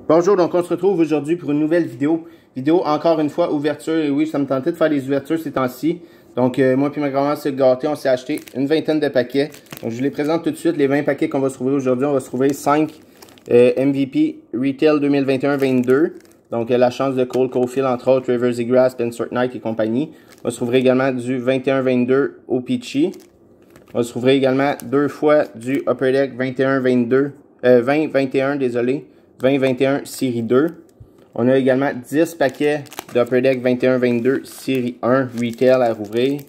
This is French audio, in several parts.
Bonjour, donc on se retrouve aujourd'hui pour une nouvelle vidéo. Encore une fois, ouverture. Et oui, ça me tentait de faire des ouvertures ces temps-ci. Donc moi et ma grand-mère s'est gâtés, on s'est acheté une vingtaine de paquets. Donc je vous les présente tout de suite, les 20 paquets qu'on va se trouver aujourd'hui. On va se trouver 5 MVP Retail 2021-22. Donc la chance de Cole Caulfield, entre autres, Trevor Zegras, Spencer Knight et compagnie. On va se trouver également du 21-22 O-Pee-Chee. On va se trouver également deux fois du Upper Deck 21-22, 20-21, désolé. 2021 série 2. On a également 10 paquets d'Upper Deck 21-22 série 1 retail à rouvrir.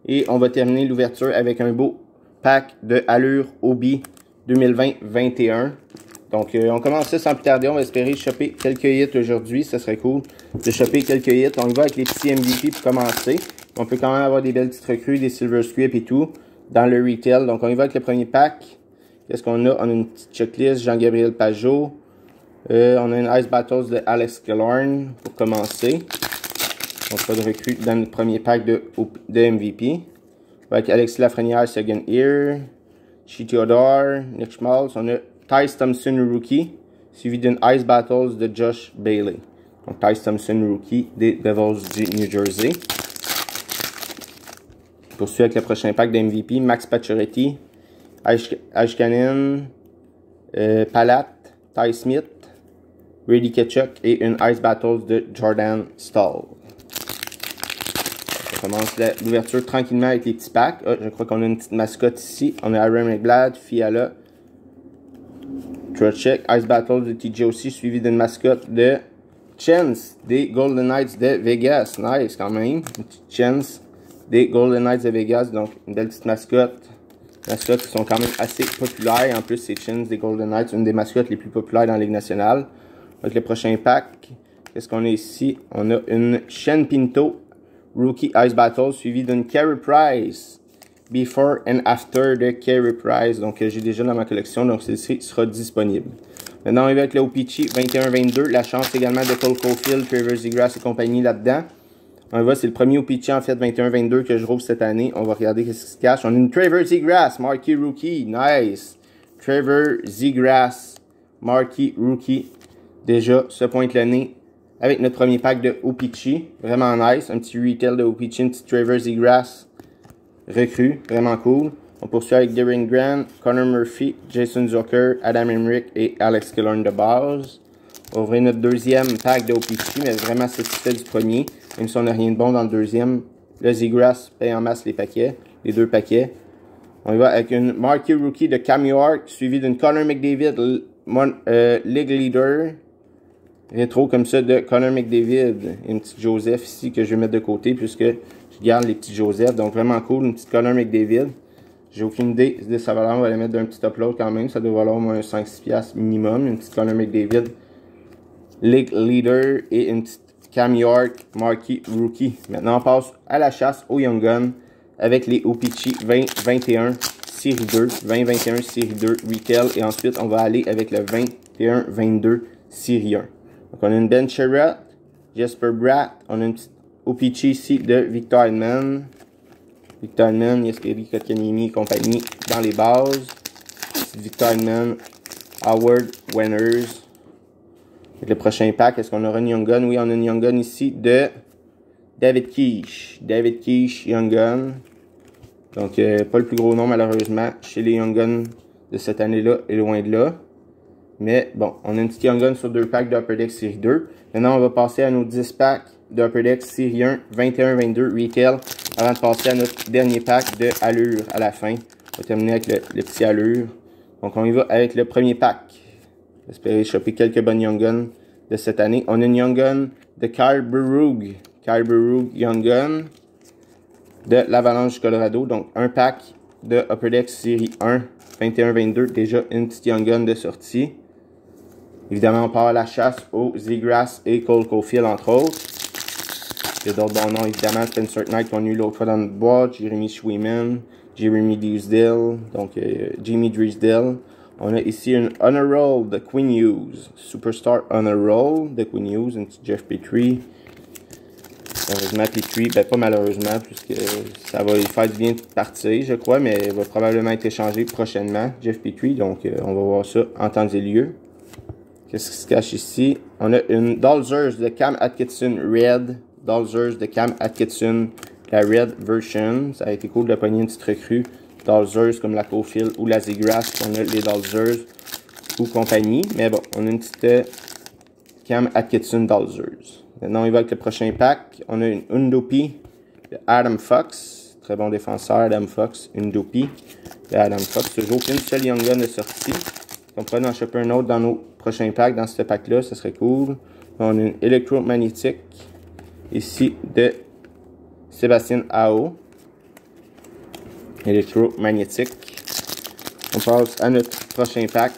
Et on va terminer l'ouverture avec un beau pack de Allure Obi 2020-21. Donc on commence ça sans plus tarder. On va espérer choper quelques hits aujourd'hui. Ça serait cool de choper quelques hits. On y va avec les petits MVP pour commencer. On peut quand même avoir des belles petites recrues, des Silver Script et tout dans le retail. Donc on y va avec le premier pack. Qu'est-ce qu'on a? On a une petite checklist. Jean-Gabriel Pajot. On a une Ice Battles de Alex Killorn pour commencer. Donc pas de recrue dans le premier pack de MVP. Avec Alexis Lafrenière, Second Ear, Shea Theodore, Nick Schmaltz. On a Tyce Thompson Rookie, suivi d'une Ice Battles de Josh Bailey. Donc Tyce Thompson Rookie des Devils du New Jersey. Poursuit avec le prochain pack de MVP. Max Pacioretty, Ashkanen, Palat, Ty Smith, Brady Ketchuk et une Ice Battles de Jordan Staal. On commence l'ouverture tranquillement avec les petits packs. Ah, je crois qu'on a une petite mascotte ici. On a Aaron McBlad, Fiala, Trocheck, Ice Battles de TJ aussi, suivi d'une mascotte de Chance des Golden Knights de Vegas. Nice quand même. Une petite Chance des Golden Knights de Vegas. Donc une belle petite mascotte. Mascottes qui sont quand même assez populaires. En plus, c'est Chance des Golden Knights, une des mascottes les plus populaires dans la Ligue nationale. Avec le prochain pack, qu'est-ce qu'on a ici? On a une Shen Pinto Rookie Ice Battle suivi d'une Carey Price Before and After de Carey Price. Donc j'ai déjà dans ma collection, donc celle-ci sera disponible. Maintenant on va avec le O-Pee-Chee 21-22. La chance également de Cole Caulfield, Trevor Zegras et compagnie là-dedans. On va, c'est le premier O-Pee-Chee en fait 21-22 que je rouvre cette année. On va regarder qu'est-ce qui se cache. On a une Trevor Zegras, Marquee Rookie. Nice. Trevor Zegras, Marquee Rookie. Déjà, se pointe le nez avec notre premier pack de O-Pee-Chee. Vraiment nice. Un petit retail de O-Pee-Chee, un petit Trevor Zegras recrue. Vraiment cool. On poursuit avec Darren Grant, Connor Murphy, Jason Zucker, Adam Emmerich et Alex Killorn de base. On va ouvrir notre deuxième pack de O-Pee-Chee, mais vraiment satisfait du premier. Même si on n'a rien de bon dans le deuxième. Le Zegras paye en masse les paquets, les deux paquets. On y va avec une Marquee Rookie de Cam York, suivi d'une Connor McDavid, League Leader. Rétro comme ça de Connor McDavid. Une petite Joseph ici que je vais mettre de côté puisque je garde les petits Joseph. Donc vraiment cool, une petite Connor McDavid. J'ai aucune idée de sa valeur. On va la mettre d'un petit upload quand même. Ça doit valoir au moins 5-6$ minimum. Une petite Connor McDavid League Leader et une petite Cam York Marquee Rookie. Maintenant on passe à la chasse au Young Gun avec les O-Pee-Chee 2021 série 2. 2021 série 2 retail. Et ensuite on va aller avec le 21-22 série 1. Donc on a une Ben Sherratt, Jesper Bratt, on a une petite O-Pee-Chee ici de Victor Hedman. Victor Hedman, Jesperi Kotkaniemi et compagnie dans les bases. Victor Hedman, Howard Winners. Avec le prochain pack, est-ce qu'on aura une Young Gun? Oui, on a une Young Gun ici de David Keesh. David Keesh, Young Gun. Donc pas le plus gros nom malheureusement chez les Young Guns de cette année-là et loin de là. Mais bon, on a une petite Young Gun sur deux packs d'Upper Deck série 2. Maintenant, on va passer à nos 10 packs d'Upper Deck série 1, 21-22 retail, avant de passer à notre dernier pack de Allure à la fin. On va terminer avec le petit Allure. Donc, on y va avec le premier pack. J'espère choper quelques bonnes Young Guns de cette année. On a une Young Gun de Kyle Burroug. Kyle Burroug Young Gun de l'Avalanche du Colorado. Donc, un pack de Upper Deck série 1, 21-22. Déjà, une petite Young Gun de sortie. Évidemment, on part à la chasse aux Zegras et Cole Caulfield, entre autres. Il y a d'autres bons noms, évidemment. Spencer Knight qu'on a eu l'autre fois dans notre boîte. Jeremy Schweeman, Jeremy Drysdale. Donc, Jamie Drysdale. On a ici une Honor Roll de Quinn Hughes. Superstar Honor Roll de Quinn Hughes. Un petit Jeff Petrie. Malheureusement, Petrie, ben pas malheureusement, puisque ça va lui faire du bien de partir, je crois. Mais il va probablement être échangé prochainement, Jeff Petrie. Donc, on va voir ça en temps et lieu. Qu'est-ce qui se cache ici? On a une Dalzers de Cam Atkinson Red. Dalzers de Cam Atkinson, la Red version. Ça a été cool de pogner une petite recrue. Dalzers comme la Cofield ou la Seagrass. On a les Dalzers ou compagnie. Mais bon, on a une petite Cam Atkinson Dalzers. Maintenant, on y va avec le prochain pack. On a une Undopi de Adam Fox. Très bon défenseur, Adam Fox. Undopi de Adam Fox. Toujours une seule Young Gun de sortie. On pourrait en choper un autre dans nos prochains packs. Dans ce pack-là, ça serait cool. On a une électromagnétique. Ici, de Sébastien Ao. Électromagnétique. On passe à notre prochain pack.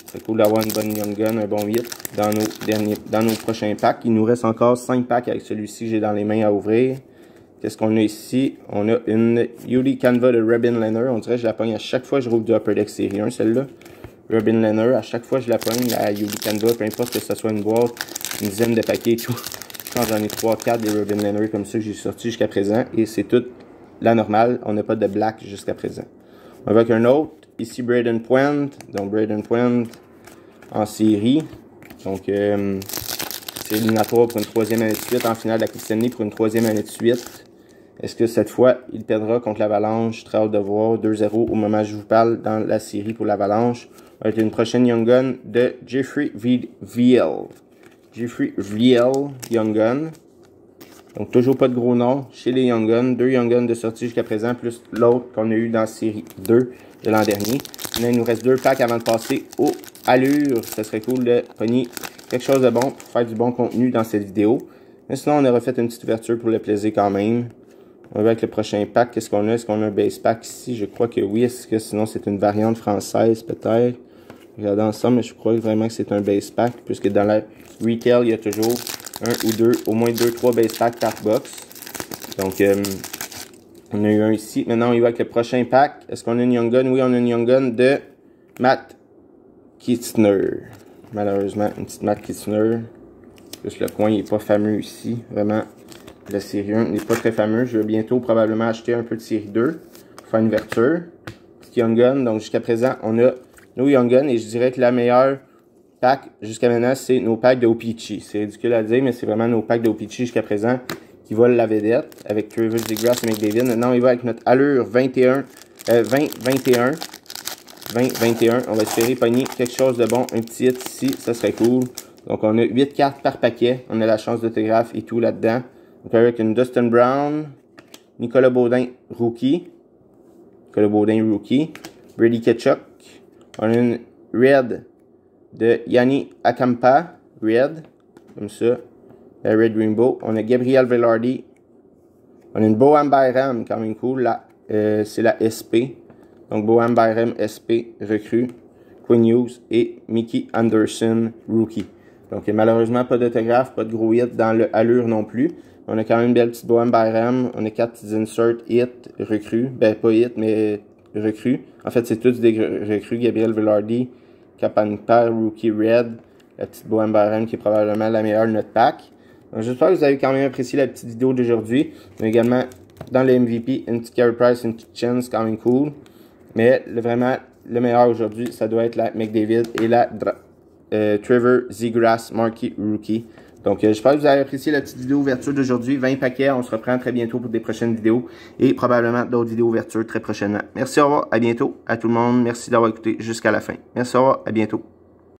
C'est cool d'avoir une bonne Young Gun, un bon 8 dans nos prochains packs. Il nous reste encore 5 packs avec celui-ci que j'ai dans les mains à ouvrir. Qu'est-ce qu'on a ici? On a une Yuli Canva de Robin Lehner. On dirait que je la pogne à chaque fois que je rouvre du Upper Deck série 1, celle-là. Robin Lehner, à chaque fois que je la pogne, la Yuli Canva, peu importe que ce soit une boîte, une dizaine de paquets et tout. Quand j'en ai 3-4 des Robin Lehner comme ça que j'ai sorti jusqu'à présent. Et c'est toute la normale. On n'a pas de black jusqu'à présent. On va avec un autre. Ici, Braden Point. Donc, Braden Point en série. Donc, c'est éliminatoire pour une 3e année de suite. En finale de la Coupe Stanley pour une 3e année de suite. Est-ce que cette fois, il perdra contre l'Avalanche? Très hâte de voir. 2-0 au moment où je vous parle dans la série pour l'Avalanche. Avec une prochaine Young Gun de Jeffrey Viel. Jeffrey Viel, Young Gun. Donc, toujours pas de gros nom chez les Young Guns. 2 Young Guns de sortie jusqu'à présent, plus l'autre qu'on a eu dans la série 2 de l'an dernier. Là, il nous reste 2 packs avant de passer au allure. Ça serait cool de pogner quelque chose de bon pour faire du bon contenu dans cette vidéo. Mais sinon, on a refait une petite ouverture pour le plaisir quand même. On va avec le prochain pack. Qu'est-ce qu'on a? Est-ce qu'on a un base pack ici? Je crois que oui. Est-ce que sinon c'est une variante française peut-être? Regardez ensemble, mais je crois vraiment que c'est un base pack. Puisque dans la retail, il y a toujours un ou deux, au moins 2-3 base packs par box. Donc, on a eu un ici. Maintenant, on y va avec le prochain pack. Est-ce qu'on a une Young Gun? Oui, on a une Young Gun de Matt Kitzner. Malheureusement, une petite Matt Kitzner. Juste le coin, il n'est pas fameux ici. Vraiment, la série 1 n'est pas très fameux. Je vais bientôt probablement acheter un peu de série 2 pour faire une ouverture. Petite Young Gun. Donc, jusqu'à présent, on a nos Young Gun. Et je dirais que la meilleure pack jusqu'à maintenant, c'est nos packs de O-Pee-Chee. C'est ridicule à dire, mais c'est vraiment nos packs de O-Pee-Chee jusqu'à présent qui volent la vedette avec Trevor Zegras et McDavid. Maintenant, on va avec notre allure 20-21. On va espérer pogner quelque chose de bon. Un petit hit ici, ça serait cool. Donc, on a 8 cartes par paquet. On a la chance d'autographe et tout là-dedans. Donc, avec une Dustin Brown, Nicolas Baudin, rookie. Brady Tkachuk. On a une Red de Yanni Akampa, Red, comme ça, la Red Rainbow. On a Gabriel Velarde. On a une Boham Byram, quand même cool, là, c'est la SP. Donc, Boham Byram SP, recrue. Quinn Hughes et Mickey Anderson, rookie. Donc, malheureusement, pas d'autographe, pas de gros hit dans le allure non plus. On a quand même une belle petite Boham Byram. On a 4 petits inserts hit, recrues. Ben, pas hit, mais recrues. En fait, c'est tous des recrues. Gabriel Velarde, Kapanpa, Rookie Red, la petite Boham Byram qui est probablement la meilleure de notre pack. Donc, j'espère que vous avez quand même apprécié la petite vidéo d'aujourd'hui. On a également dans le MVP une petite Carey Price, une petite Chen, c'est quand même cool. Mais vraiment, le meilleur aujourd'hui, ça doit être la McDavid et la Trevor Zegras Marquee Rookie. Donc, j'espère que vous avez apprécié la petite vidéo ouverture d'aujourd'hui. 20 paquets, on se reprend très bientôt pour des prochaines vidéos et probablement d'autres vidéos ouverture très prochainement. Merci, au revoir, à bientôt à tout le monde. Merci d'avoir écouté jusqu'à la fin. Merci, au revoir, à bientôt.